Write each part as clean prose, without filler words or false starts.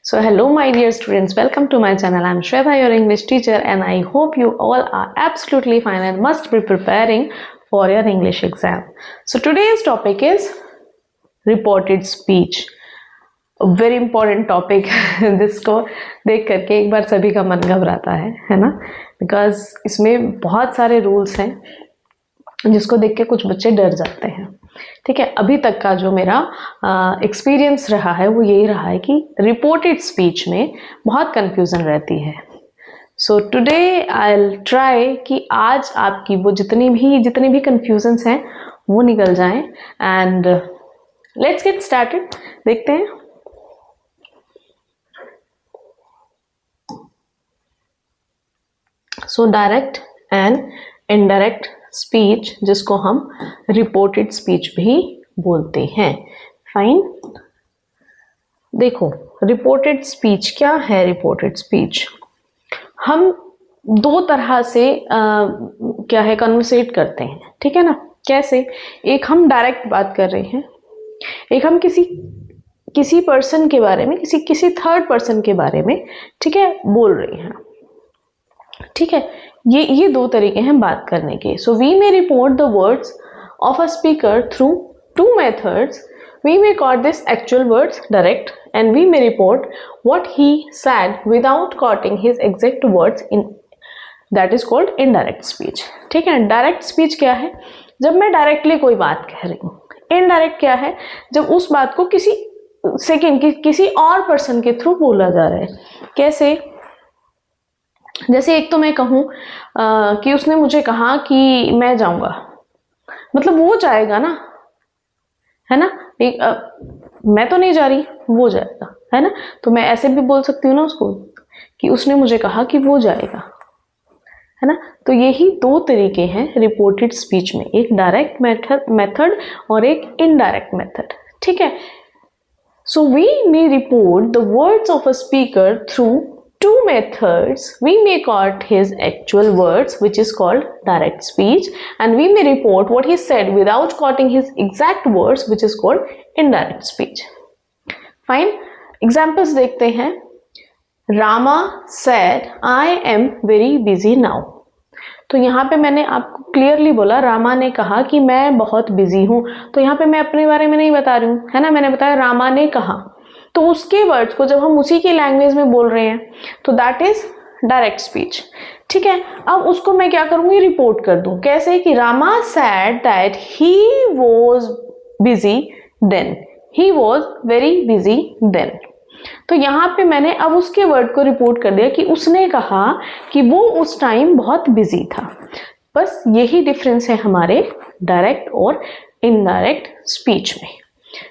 So hello my dear students, welcome to my channel. I am Shweta, your English teacher, and I hope you all are absolutely fine and must be preparing for your English exam. So today's topic is reported speech. A very important topic. जिसको देख करके एक बार सभी का मन घबराता है ना, बिकॉज इसमें बहुत सारे रूल्स हैं जिसको देख के कुछ बच्चे डर जाते हैं. ठीक है, अभी तक का जो मेरा एक्सपीरियंस रहा है वो यही रहा है कि रिपोर्टेड स्पीच में बहुत कंफ्यूजन रहती है. So today I will try कि आज आपकी वो जितनी भी कंफ्यूजन्स हैं वो निकल जाएं. And let's get started. देखते हैं. So direct and indirect speech, जिसको हम रिपोर्टेड स्पीच भी बोलते हैं. फाइन. देखो, रिपोर्टेड स्पीच क्या है. रिपोर्टेड स्पीच हम दो तरह से क्या है कन्वर्सेट करते हैं. ठीक है ना. कैसे? एक हम डायरेक्ट बात कर रहे हैं, एक हम किसी पर्सन के बारे में, किसी थर्ड पर्सन के बारे में, ठीक है, बोल रहे हैं. ठीक है, ये दो तरीके हैं बात करने के. So we may report the words of a speaker through two methods. We may quote this actual words direct, and we may report what he said without quoting his exact words in, that is called indirect speech. ठीक है. Direct speech क्या है? जब मैं directly कोई बात कह रही हूँ. इनडायरेक्ट क्या है? जब उस बात को किसी और पर्सन के थ्रू बोला जा रहा है. कैसे? जैसे एक तो मैं कहूँ कि उसने मुझे कहा कि मैं जाऊंगा, मतलब वो जाएगा ना, है ना. मैं तो नहीं जा रही, वो जाएगा, है ना. तो मैं ऐसे भी बोल सकती हूँ ना उसको कि उसने मुझे कहा कि वो जाएगा, है ना. तो यही दो तरीके हैं रिपोर्टेड स्पीच में, एक डायरेक्ट मेथड और एक इनडायरेक्ट मेथड. ठीक है. So we may report the words of a speaker through two methods. We may quote his actual words, which is called direct speech, and we may report what he said without quoting his exact words, which is called indirect speech. Fine. Examples देखते हैं. Rama said, "I am very busy now." तो यहाँ पे मैंने आपको clearly बोला, रामा ने कहा कि मैं बहुत बिजी हूँ. तो यहाँ पे मैं अपने बारे में नहीं बता रही हूँ, है ना. मैंने बताया रामा ने कहा. तो उसके वर्ड्स को जब हम उसी की लैंग्वेज में बोल रहे हैं तो दैट इज डायरेक्ट स्पीच. ठीक है. अब उसको मैं क्या करूंगी? रिपोर्ट कर दूं. कैसे? कि Rama said that he was busy then, he was very busy then. तो यहाँ पे मैंने अब उसके वर्ड को रिपोर्ट कर दिया कि उसने कहा कि वो उस टाइम बहुत बिजी था. बस यही डिफरेंस है हमारे डायरेक्ट और इनडायरेक्ट स्पीच में.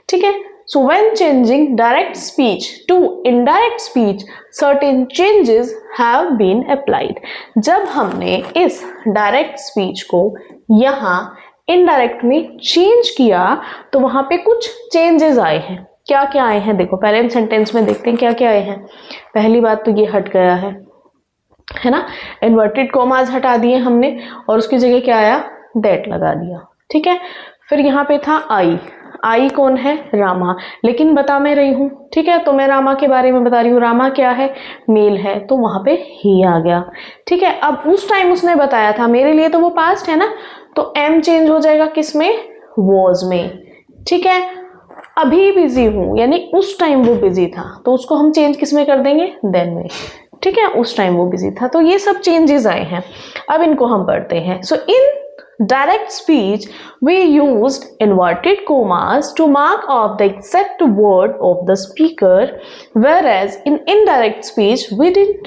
ठीक है. So when changing direct speech to indirect speech, certain changes have been applied. जब हमने इस direct speech को यहाँ indirect में change किया तो वहाँ पे कुछ changes आए हैं. क्या क्या आए हैं? देखो, पहले हम सेंटेंस में देखते हैं क्या क्या आए हैं. पहली बात तो ये हट गया है ना. इन्वर्टेड कॉमास हटा दिए हमने और उसकी जगह क्या आया? दैट लगा दिया. ठीक है. फिर यहाँ पे था आई कौन है? रामा. लेकिन बता मैं रही हूँ. ठीक है. तो मैं रामा के बारे में बता रही हूँ. रामा क्या है? मेल है. तो वहां पे ही आ गया. ठीक है. अब उस टाइम उसने बताया था, मेरे लिए तो वो पास्ट है ना, तो एम चेंज हो जाएगा किस में? वॉज में. ठीक है. अभी बिजी हूँ, यानी उस टाइम वो बिजी था, तो उसको हम चेंज किस में कर देंगे? देन में. ठीक है. उस टाइम वो बिजी था. तो ये सब चेंजेस आए हैं. अब इनको हम पढ़ते हैं. सो इन direct speech, we used inverted commas to mark off the exact word of the speaker, whereas in indirect speech we didn't.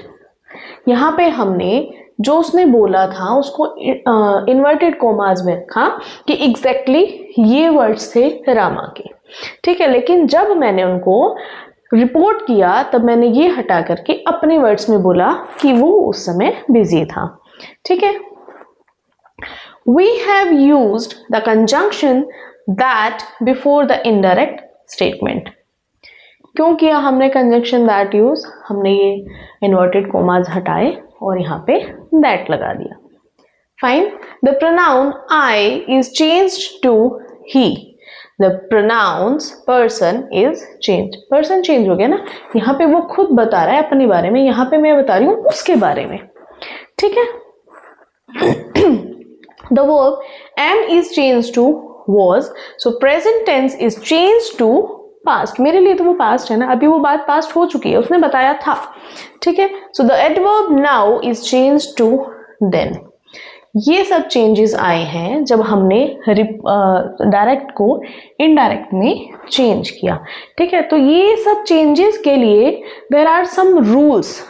यहाँ पे हमने जो उसने बोला था उसको inverted commas में रखा कि exactly ये words थे रामा के. ठीक है. लेकिन जब मैंने उनको रिपोर्ट किया तब मैंने ये हटा करके अपने वर्ड्स में बोला कि वो उस समय बिजी था. ठीक है. We have used the conjunction that before the indirect statement. क्यों किया हमने conjunction that use? हमने ये inverted commas हटाए और यहाँ पे that लगा दिया. Fine. The pronoun I is changed to he. The pronounce person is change. Person change हो गया ना, यहाँ पे वो खुद बता रहा है अपने बारे में, यहाँ पे मैं बता रही हूँ उसके बारे में, ठीक है। The verb am is changed to was, so present tense is changed to past। मेरे लिए तो वो past है ना, अभी वो बात past हो चुकी है, उसने बताया था, ठीक है। So the adverb now is changed to then। ये सब चेंजेस आए हैं जब हमने डायरेक्ट को इनडायरेक्ट में चेंज किया, ठीक है। तो ये सब चेंजेस के लिए देयर आर सम रूल्स,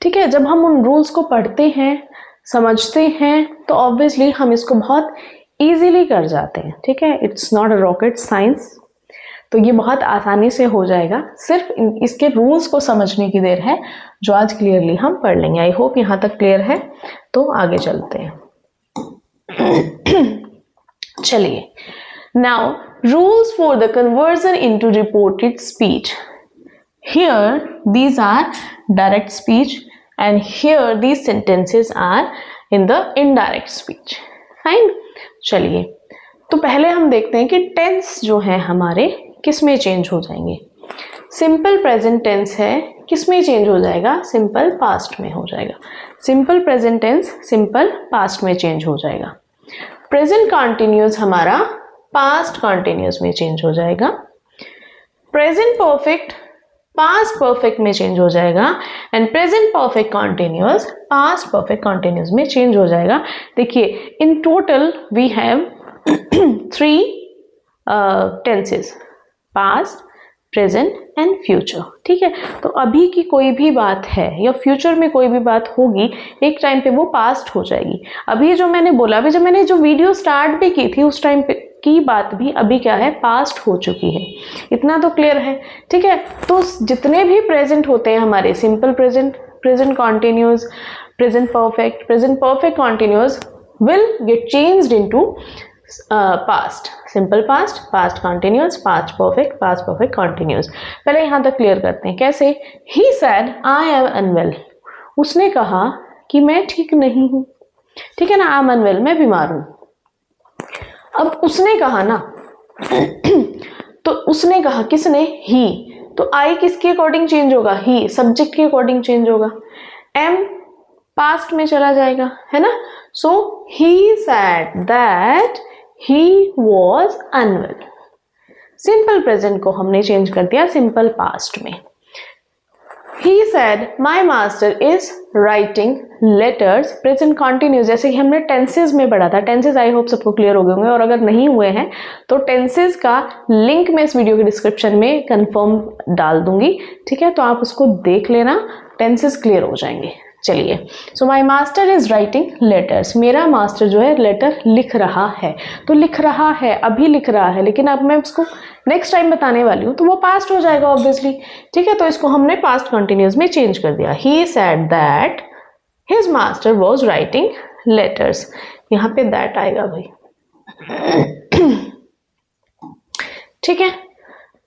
ठीक है। जब हम उन रूल्स को पढ़ते हैं, समझते हैं, तो ऑब्वियसली हम इसको बहुत इजीली कर जाते हैं, ठीक है। It's not a rocket science, तो ये बहुत आसानी से हो जाएगा, सिर्फ इसके रूल्स को समझने की देर है, जो आज क्लियरली हम पढ़ लेंगे। आई होप यहाँ तक क्लियर है, तो आगे चलते हैं। चलिए, now rules for the conversion into reported speech. Here these are direct speech and here these sentences are in the indirect speech, fine। चलिए, तो पहले हम देखते हैं कि टेंस जो है हमारे किस में चेंज हो जाएंगे। सिंपल प्रेजेंट टेंस है, किस में चेंज हो जाएगा? सिंपल पास्ट में हो जाएगा। Simple present tense simple past में चेंज हो जाएगा। प्रेजेंट कॉन्टिन्यूअस हमारा पास्ट कॉन्टिन्यूअस में चेंज हो जाएगा। प्रेजेंट परफेक्ट पास्ट परफेक्ट में चेंज हो जाएगा and present perfect continuous past perfect continuous में चेंज हो जाएगा। देखिए, in total we have 3 tenses, past, present and future, ठीक है। तो अभी की कोई भी बात है या फ्यूचर में कोई भी बात होगी, एक टाइम पे वो पास्ट हो जाएगी। अभी जो मैंने बोला, अभी जब मैंने जो वीडियो स्टार्ट भी की थी, उस टाइम पे की बात भी अभी क्या है, पास्ट हो चुकी है। इतना तो क्लियर है, ठीक है। तो जितने भी प्रेजेंट होते हैं हमारे, simple present, present continuous, present perfect continuous will get changed into past, simple past, past continuous, past perfect continuous. पहले यहां तक क्लियर करते हैं। कैसे? He said I am unwell. उसने कहा कि मैं ठीक नहीं हूं, ठीक है ना, आई एम अनवेल, मैं बीमार हूं। अब उसने कहा ना, तो उसने कहा, किसने? ही। तो आई किसके अकॉर्डिंग चेंज होगा? ही, सब्जेक्ट के अकॉर्डिंग चेंज होगा। एम पास्ट में चला जाएगा, है ना। So he said that he was unwell. Simple present को हमने चेंज कर दिया सिंपल पास्ट में। He said, my master is writing letters, present continuous, जैसे कि हमने टेंसेज में पढ़ा था। टेंसेज आई होप सबको क्लियर हो गए होंगे, और अगर नहीं हुए हैं तो टेंसेज का लिंक मैं इस वीडियो के डिस्क्रिप्शन में कंफर्म डाल दूंगी, ठीक है। तो आप उसको देख लेना, टेंसेज क्लियर हो जाएंगे। चलिए, so my master is writing letters. मेरा मास्टर जो है लेटर लिख रहा है। तो लिख रहा है, अभी लिख रहा है, लेकिन अब मैं उसको नेक्स्ट टाइम बताने वाली हूँ, तो वो पास्ट हो जाएगा ऑब्वियसली, ठीक है। तो इसको हमने पास्ट कंटिन्यूअस में चेंज कर दिया। ही said that his master was writing letters. यहाँ पे दैट आएगा भाई, ठीक है।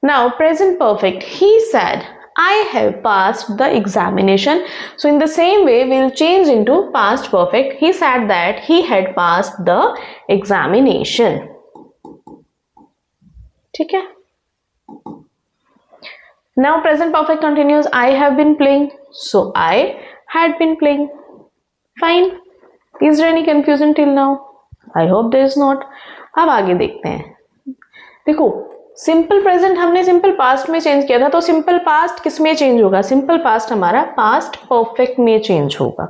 Now present perfect, he said I have passed the examination. So in the same way, we'll change into past perfect. He said that he had passed the examination. ठीक है. Now present perfect continues. I have been playing. So I had been playing. Fine. Is there any confusion till now? I hope there is not. अब आगे देखते हैं. देखो, simple present हमने simple past में change किया था, तो सिंपल पास्ट किस में चेंज होगा? सिंपल पास्ट हमारा पास्ट परफेक्ट में चेंज होगा,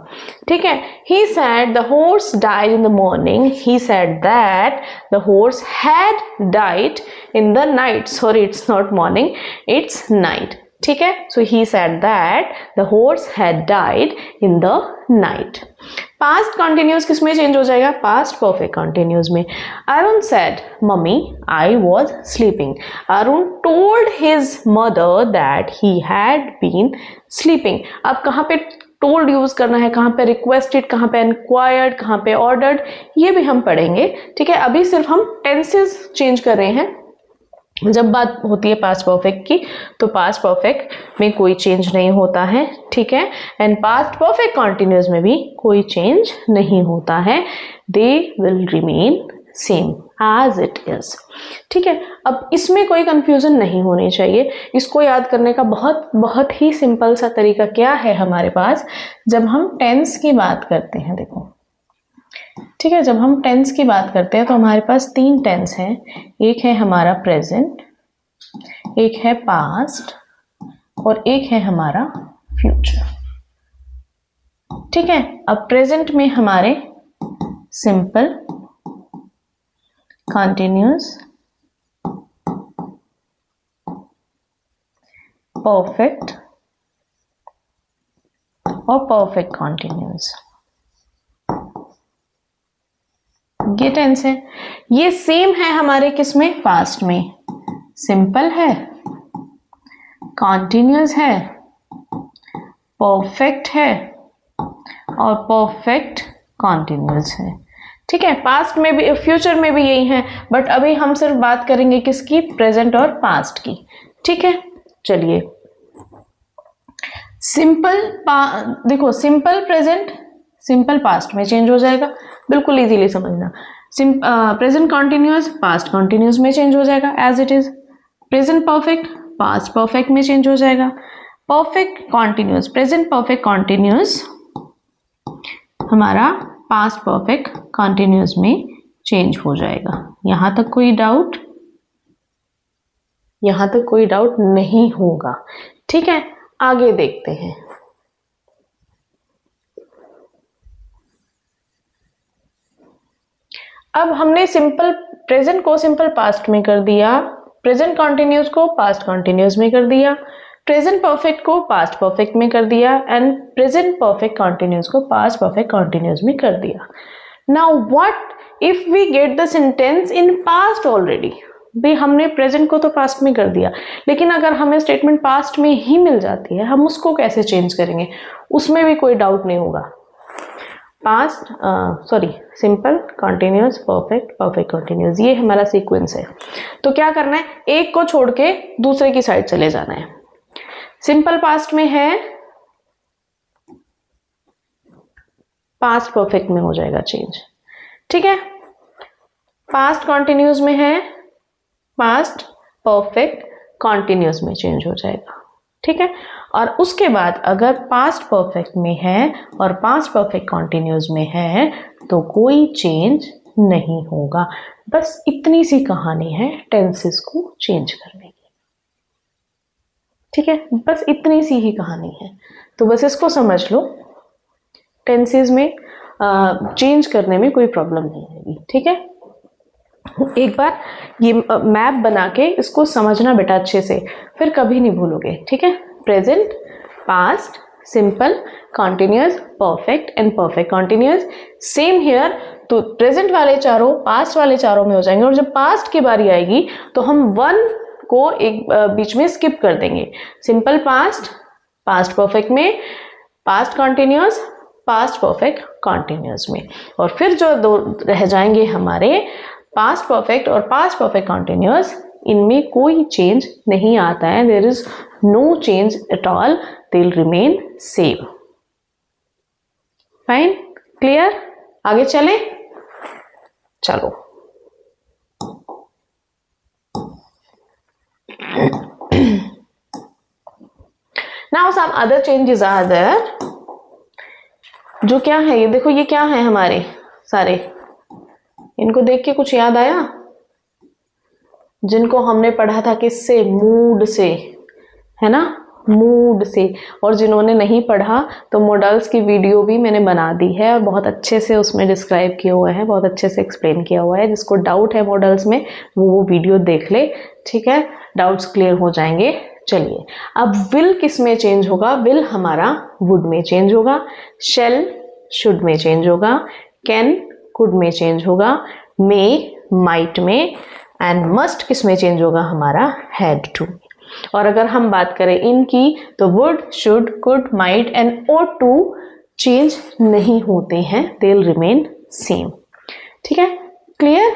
ठीक है। He said the horse died in the morning. He said that the horse had died in the night. Sorry, it's not morning, it's night, ठीक है। So he said that the horse had died in the night. Past continuous किस में change हो जाएगा? Past perfect continuous में। Arun said mummy I was sleeping. Arun told his mother that he had been sleeping. अब कहाँ पे टोल्ड यूज करना है, कहाँ पे रिक्वेस्टेड, कहाँ पे इंक्वायर्ड, कहाँ पे ऑर्डर्ड, ये भी हम पढ़ेंगे, ठीक है। अभी सिर्फ हम टेंसेस चेंज कर रहे हैं। जब बात होती है पास्ट परफेक्ट की, तो पास्ट परफेक्ट में कोई चेंज नहीं होता है, ठीक है। एंड पास्ट परफेक्ट कॉन्टिन्यूअस में भी कोई चेंज नहीं होता है, दे will remain same. as it is। ठीक है, अब इसमें कोई कंफ्यूजन नहीं होनी चाहिए। इसको याद करने का बहुत बहुत ही सिंपल सा तरीका क्या है हमारे पास, जब हम टेंस की बात करते हैं, देखो ठीक है, जब हम टेंस की बात करते हैं तो हमारे पास 3 टेंस हैं। एक है हमारा प्रेजेंट, एक है पास्ट और एक है हमारा फ्यूचर। ठीक है, अब प्रेजेंट में हमारे सिंपल, कंटिन्यूअस, परफेक्ट और परफेक्ट कंटिन्यूअस, ये टेंस है। ये सेम है हमारे किसमें, पास्ट में। सिंपल है, कंटिन्यूअस है, परफेक्ट है और परफेक्ट कंटिन्यूअस है। ठीक है, पास्ट में भी, फ्यूचर में भी यही है, बट अभी हम सिर्फ बात करेंगे किसकी, प्रेजेंट और पास्ट की। ठीक है, चलिए सिंपल देखो, सिंपल प्रेजेंट सिंपल पास्ट में चेंज हो जाएगा, बिल्कुल इजीली समझना। प्रेजेंट कंटिन्यूअस पास्ट कंटिन्यूअस में चेंज हो जाएगा as it is. Present perfect past perfect में चेंज हो जाएगा। Perfect continuous present perfect continuous हमारा पास्ट परफेक्ट कंटिन्यूअस में चेंज हो जाएगा। यहां तक कोई डाउट, यहां तक कोई डाउट नहीं होगा। ठीक है, आगे देखते हैं। अब हमने सिंपल प्रेजेंट को सिंपल पास्ट में कर दिया, प्रेजेंट कंटिन्यूअस को पास्ट कंटिन्यूअस में कर दिया, प्रेजेंट परफेक्ट को पास्ट परफेक्ट में कर दिया एंड प्रेजेंट परफेक्ट कंटिन्यूअस को पास्ट परफेक्ट कंटिन्यूअस में कर दिया। Now what if we get the sentence in past already. भी हमने प्रेजेंट को तो पास्ट में कर दिया, लेकिन अगर हमें स्टेटमेंट पास्ट में ही मिल जाती है, हम उसको कैसे चेंज करेंगे, उसमें भी कोई डाउट नहीं होगा। Past simple continuous perfect perfect continuous, ये हमारा सीक्वेंस है। तो क्या करना है, एक को छोड़ के दूसरे की साइड चले जाना है। सिंपल पास्ट में है, पास्ट परफेक्ट में हो जाएगा चेंज। ठीक है, पास्ट कंटिन्यूअस में है, पास्ट परफेक्ट कंटिन्यूअस में चेंज हो जाएगा। ठीक है, और उसके बाद अगर पास्ट परफेक्ट में है और पास्ट परफेक्ट कंटिन्यूअस में है तो कोई चेंज नहीं होगा। बस इतनी सी कहानी है टेंसेस को चेंज करने की। ठीक है, बस इतनी सी ही कहानी है, तो बस इसको समझ लो। टेंसेस में चेंज करने में कोई प्रॉब्लम नहीं आएगी। ठीक है, एक बार ये मैप बना के इसको समझना बेटा अच्छे से, फिर कभी नहीं भूलोगे। ठीक है, present past simple continuous perfect and perfect continuous, same here. तो प्रेजेंट वाले चारों पास्ट वाले चारों में हो जाएंगे, और जब पास्ट की बारी आएगी तो हम वन को एक बीच में स्किप कर देंगे। सिंपल पास्ट पास्ट परफेक्ट में, past continuous past perfect continuous में, और फिर जो दो रह जाएंगे हमारे पास्ट परफेक्ट और पास्ट परफेक्ट कंटिन्यूअस, इनमें कोई चेंज नहीं आता है। There is no change at all, they will remain same. Fine, clear, आगे चलें। चलो now some other changes are there. जो क्या है, ये देखो, ये क्या है हमारे सारे, इनको देख के कुछ याद आया? जिनको हमने पढ़ा था किससे, मूड से, है ना, मूड से। और जिन्होंने नहीं पढ़ा तो मॉडल्स की वीडियो भी मैंने बना दी है और बहुत अच्छे से उसमें डिस्क्राइब किया हुआ है, बहुत अच्छे से एक्सप्लेन किया हुआ है। जिसको डाउट है मॉडल्स में वो वीडियो देख ले। ठीक है, डाउट्स क्लियर हो जाएंगे। चलिए, अब विल किस में चेंज होगा? विल हमारा वुड में चेंज होगा, शेल शुड में चेंज होगा, कैन कुड में चेंज होगा, मे माइट में, एंड मस्ट किस में चेंज होगा? हमारा हैड टू। और अगर हम बात करें इनकी तो would should could might and ought to change नहीं होते हैं, दे विल रिमेन सेम। ठीक है, क्लियर,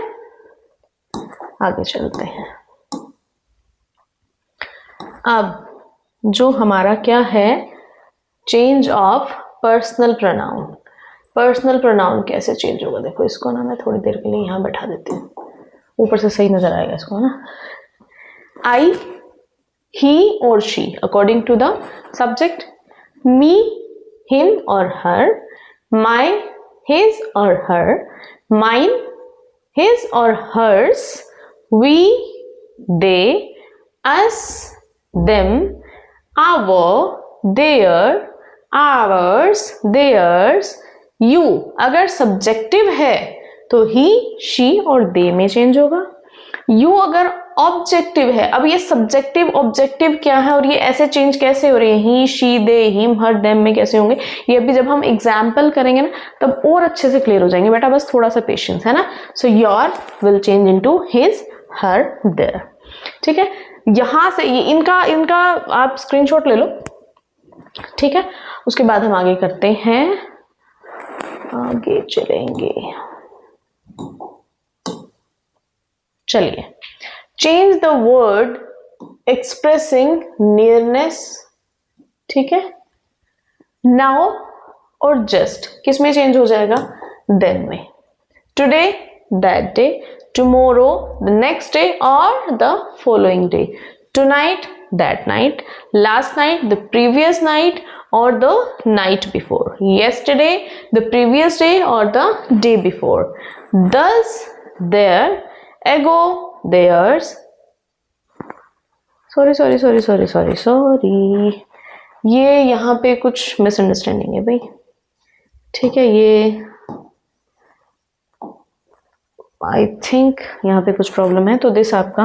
आगे चलते हैं। अब जो हमारा क्या है, change of personal pronoun. Personal pronoun कैसे चेंज होगा? देखो, इसको ना मैं थोड़ी देर के लिए यहां बैठा देती हूँ। ऊपर से सही नजर आएगा इसको, है ना। I, he or she according to the subject, me, him or her, my, his or her, mine, his or hers, we, they, us, them, our, their, ours, theirs, you। अगर सब्जेक्टिव है तो ही, she और they में change होगा। You अगर objective है, अब ये सब्जेक्टिव ऑब्जेक्टिव क्या है और ये ऐसे चेंज कैसे हो रहे हैं, he, she, they, him, her, them में कैसे होंगे, ये अभी जब हम एग्जाम्पल करेंगे ना तब और अच्छे से क्लियर हो जाएंगे बेटा, बस थोड़ा सा पेशेंस, है ना। So your will change into his, her, their, ठीक है। यहां से ये इनका आप स्क्रीनशॉट ले लो, ठीक है। उसके बाद हम आगे करते हैं, आगे चलेंगे। चलिए, change the word expressing nearness, ठीक है। नाउ और जस्ट किस में चेंज हो जाएगा, देन में। Today, that day, tomorrow, the next day और the following day, tonight, that night, last night, the previous night और the night before, yesterday, the previous day or the day before, thus, their, ago, theirs, sorry, ये यहाँ पे कुछ misunderstanding है भाई, ठीक है। ये आई थिंक यहाँ पे कुछ प्रॉब्लम है, तो दिस आपका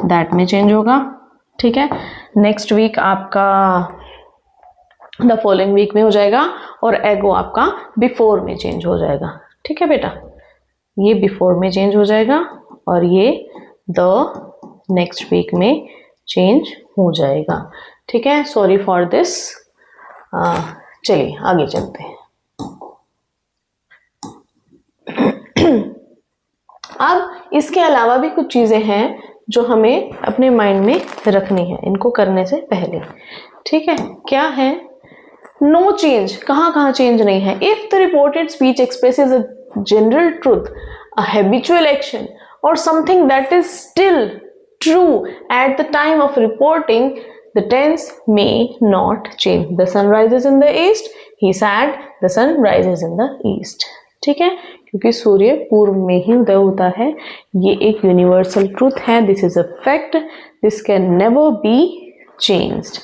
दैट में चेंज होगा, ठीक है। नेक्स्ट वीक आपका द फॉलोइंग वीक में हो जाएगा और एगो आपका बिफोर में चेंज हो जाएगा, ठीक है बेटा। ये बिफोर में चेंज हो जाएगा और ये द नेक्स्ट वीक में चेंज हो जाएगा, ठीक है। Sorry for this. चलिए आगे चलते हैं। अब इसके अलावा भी कुछ चीजें हैं जो हमें अपने माइंड में रखनी है इनको करने से पहले, ठीक है। क्या है, नो चेंज, कहाँ चेंज नहीं है। If the reported speech expresses a general truth, a habitual action or something that is still true at the time of reporting, the tense may not change. The sun rises in the east, he said the sun rises in the east, ठीक है। क्योंकि सूर्य पूर्व में ही उदय होता है, ये एक universal truth है, this is a fact, this can never be changed.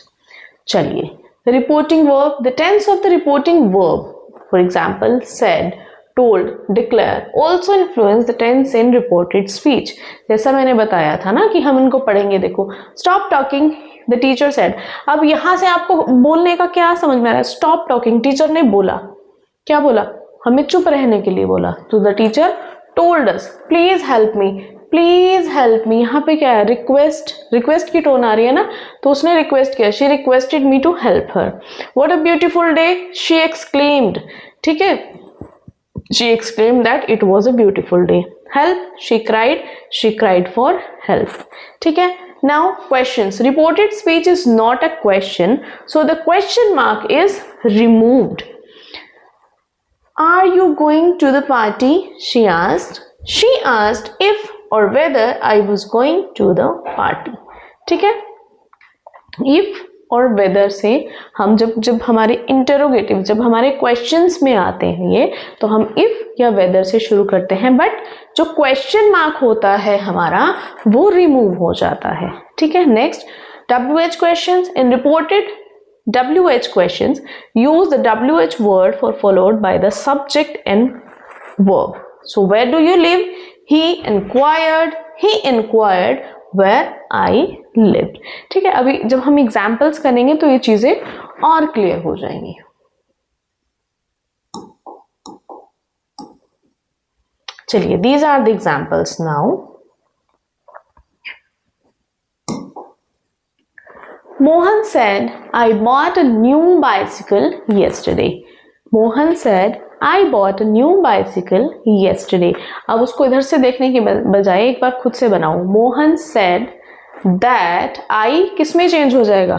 चलिए, the reporting verb, the tense of the reporting verb, for example, said, told, declare also influence the tense in reported speech। जैसा मैंने बताया था ना कि हम इनको पढ़ेंगे। देखो, stop talking, the teacher said। अब यहाँ से आपको बोलने का क्या समझ में आ रहा है, stop talking, टीचर ने बोला, क्या बोला, हमें चुप रहने के लिए बोला। तो the teacher told us, please help me, please help me. यहाँ पे क्या है, रिक्वेस्ट की टोन आ रही है ना, तो उसने रिक्वेस्ट किया, she requested me to help her. What a beautiful day, she exclaimed, ठीक है, she exclaimed that it was a beautiful day. Help, she cried for help, ठीक है। Now questions, reported speech is not a question, so the question mark is removed. Are you going to the party, she asked. She asked if or whether I was going to the party, ठीक है। if और whether से हम जब हमारे interrogative, जब हमारे questions में आते हैं ये, तो हम if या whether से शुरू करते हैं, बट जो क्वेश्चन मार्क होता है हमारा वो रिमूव हो जाता है, ठीक है। Next, WH questions, in reported WH questions use the WH word for followed by the subject and verb। So where do you live? He inquired where I lived, ठीक है। अभी जब हम एग्जाम्पल्स करेंगे तो ये चीजें और क्लियर हो जाएंगी। चलिए, these are the examples now। Mohan said, I bought a new bicycle yesterday। Mohan said, I bought a new bicycle yesterday। अब उसको इधर से देखने की बजाय एक बार खुद से बनाओ। मोहन said that I किस में चेंज हो जाएगा,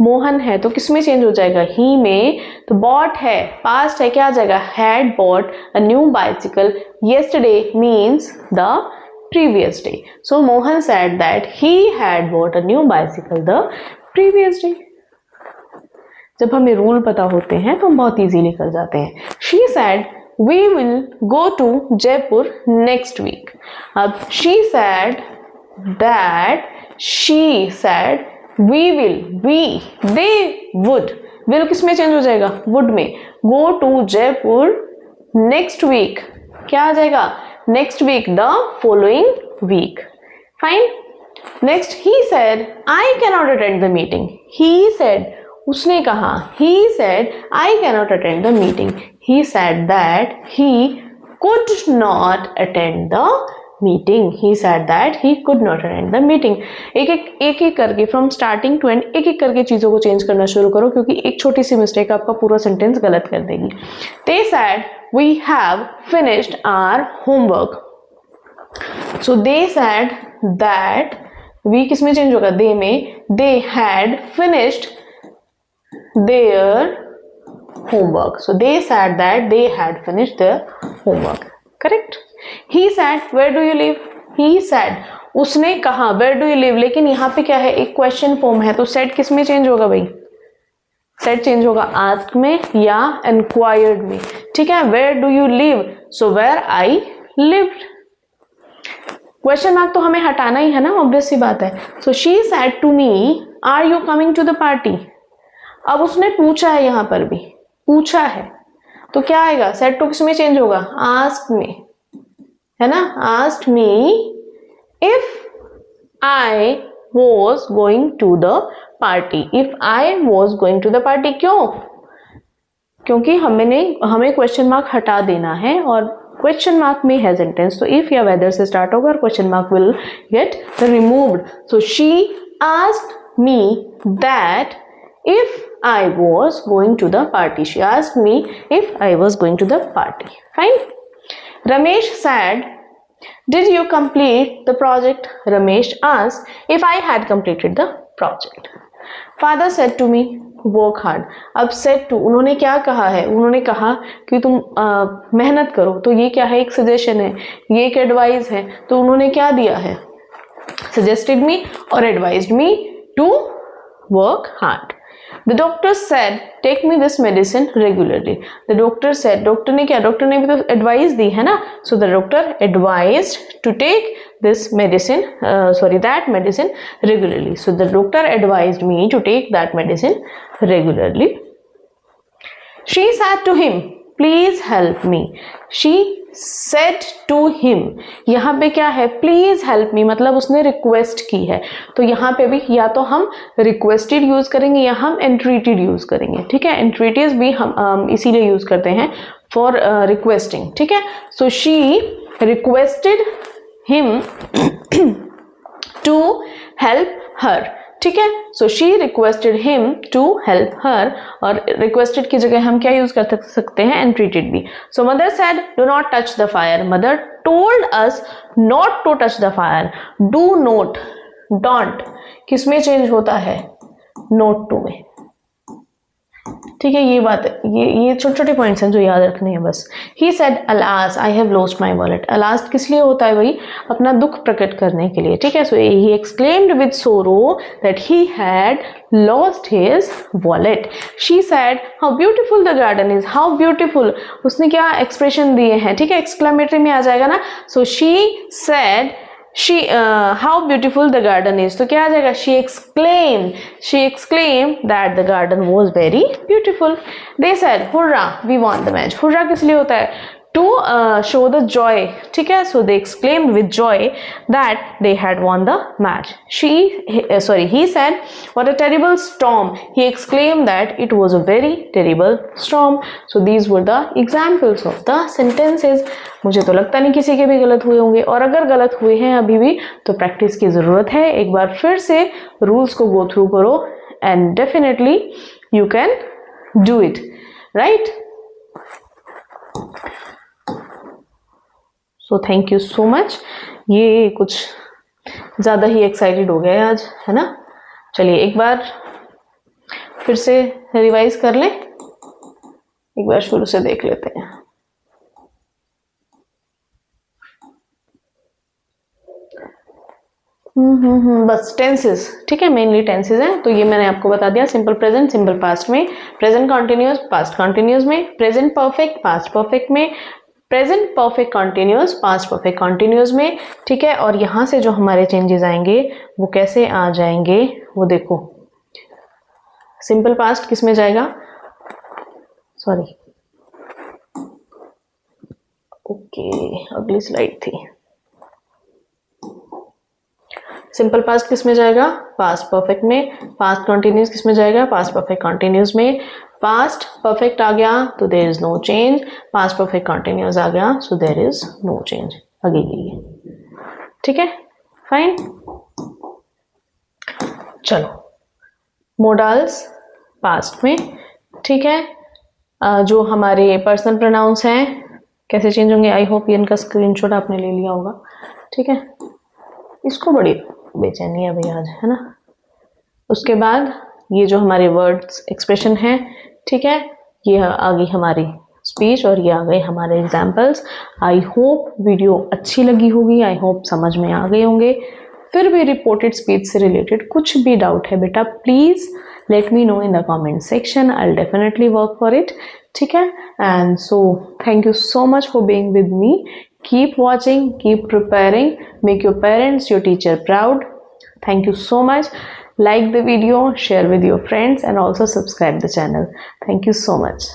मोहन है तो किस में चेंज हो जाएगा, ही में। तो बॉट है, पास्ट है, क्या आ जाएगा, had bought a new bicycle yesterday means the previous day. So Mohan said that he had bought a new bicycle the previous day. जब हमें रूल पता होते हैं तो हम बहुत इजीली कर जाते हैं. She said we will go to Jaipur next week. अब she said that, she said we will, we, they would, will किस में चेंज हो जाएगा, would में. go to Jaipur next week, क्या आ जाएगा, next week, the following week. Fine. Next, he said I cannot attend the meeting. He said, उसने कहा, he said I cannot attend the meeting. He said that he could not attend the meeting. He said that he could not attend the meeting. एक करके from starting to and एक करके चीजों को change करना शुरू करो, क्योंकि एक छोटी सी मिस्टेक आपका पूरा सेंटेंस गलत कर देगी. They said we have finished our homework. So they said that, we किस में चेंज होगा, they में. They had finished their homework. So they said that they had finished their homework. Correct. He said where do you live. He said, उसने कहा where do you live, लेकिन यहाँ पे क्या है, एक क्वेश्चन फॉर्म है, तो said किस में चेंज होगा भाई, said चेंज होगा asked में या enquired में. ठीक है. where do you live, so where I lived. Question mark तो हमें हटाना ही है ना, ऑब्वियस सी बात है. So she said to me are you coming to the party. अब उसने पूछा है, यहां पर भी पूछा है, तो क्या आएगा, सेड टू किस में चेंज होगा, आस्क्ड में, है ना. Asked me if I was going to the party. If I was going to the party, क्यों, क्योंकि हमें क्वेश्चन मार्क हटा देना है, और क्वेश्चन मार्क में है सेंटेंस, तो इफ या वेदर से स्टार्ट होगा और question mark will get removed. So she asked me that if I was going to the party. She asked me if I was going to the party. Fine. Ramesh said did you complete the project. Ramesh asked if I had completed the project. Father said to me work hard. अब said to, उन्होंने क्या कहा है, उन्होंने कहा कि तुम मेहनत करो, तो ये क्या है, एक सजेशन है, ये एक एडवाइस है, तो उन्होंने क्या दिया है, सजेस्टेड मी और advised me to work hard. The doctor said take me this medicine regularly. The doctor said, doctor ने क्या, डॉक्टर ने भी तो एडवाइस दी है ना. So the doctor advised to take this medicine, that medicine regularly. So the doctor advised me to take that medicine regularly. She said to him, please help me. She said to him. यहाँ पे क्या है, please help me, मतलब उसने request की है, तो यहाँ पे भी या तो हम रिक्वेस्टेड यूज करेंगे या हम एंट्रीटेड यूज करेंगे. ठीक है. एंट्रीटेड भी हम इसीलिए यूज करते हैं फॉर रिक्वेस्टिंग. ठीक है. So she requested him to help her. ठीक है. So she requested him to help her, और रिक्वेस्टेड की जगह हम क्या यूज कर सकते हैं, एंट्रीटेड भी. So mother said do not touch the fire. Mother told us not to touch the fire. Do not, don't किस में चेंज होता है, नोट टू में. ठीक है. ये बात, ये छोटे छोटे पॉइंट्स हैं जो याद रखने हैं बस. He said alas I have lost my wallet. Alas किस लिए होता है भाई, अपना दुख प्रकट करने के लिए. ठीक है. सो ही एक्सक्लेम्ड विद सोरो that he had lost his wallet. She said how beautiful the garden is. How beautiful, उसने क्या एक्सप्रेशन दिए हैं. ठीक है. एक्सक्लेमेटरी में आ जाएगा ना. सो she said how beautiful the garden is, तो क्या आ जाएगा, she exclaimed that the garden was very beautiful. They said hurrah we won the match. hurrah किस लिए होता है, to show the joy. ठीक है. so they exclaimed with joy that they had won the match. He said what a terrible storm. He exclaimed that it was a very terrible storm. So these were the examples of the sentences. मुझे तो लगता नहीं किसी के भी गलत हुए होंगे, और अगर गलत हुए हैं अभी भी तो प्रैक्टिस की ज़रूरत है. एक बार फिर से रूल्स को गो थ्रू करो and definitely you can do it. Right. So thank you so much. ये कुछ ज़्यादा ही एक्साइटेड हो गए आज, है ना. चलिए एक बार फिर से रिवाइज कर लें, एक बार शुरू से देख लेते हैं। बस टेंसेस, ठीक है, मेनली टेंसेस हैं। तो ये मैंने आपको बता दिया, सिंपल प्रेजेंट सिंपल पास्ट में, प्रेजेंट कॉन्टिन्यूस पास्ट कॉन्टिन्यूस में, प्रेजेंट परफेक्ट पास्ट परफेक्ट में, present perfect continuous past perfect continuous में, ठीक है। और यहां से जो हमारे चेंजेस आएंगे वो कैसे आ जाएंगे, वो देखो, सिंपल पास्ट किस में जाएगा, सॉरी ओके अगली स्लाइड थी। सिंपल पास्ट किस में जाएगा, पास्ट परफेक्ट में, पास्ट कंटिन्यूस किस में जाएगा, पास्ट परफेक्ट कंटिन्यूस में, पास्ट परफेक्ट आ गया तो there is no change, past perfect continuous आ गया so there is no change, आगे के लिए, ठीक है, फाइन। चलो मोडाल्स पास्ट में, ठीक है। जो हमारे पर्सनल प्रोनाउंस हैं कैसे चेंज होंगे, आई होप इनका स्क्रीनशॉट आपने ले लिया होगा, ठीक है। इसको बड़ी बेचैनी है भाई आज, है ना। उसके बाद ये जो हमारे वर्ड्स एक्सप्रेशन हैं, ठीक है, ये आ गई हमारी स्पीच और ये आ गए हमारे एग्जाम्पल्स। आई होप वीडियो अच्छी लगी होगी, आई होप समझ में आ गए होंगे। फिर भी रिपोर्टेड स्पीच से रिलेटेड कुछ भी डाउट है बेटा, please let me know in the comment section, I will definitely work for it, ठीक है। And so thank you so much for being with me, keep watching, keep preparing, make your parents, your teacher proud. Thank you so much. Like the video, share with your friends and also subscribe the channel. Thank you so much.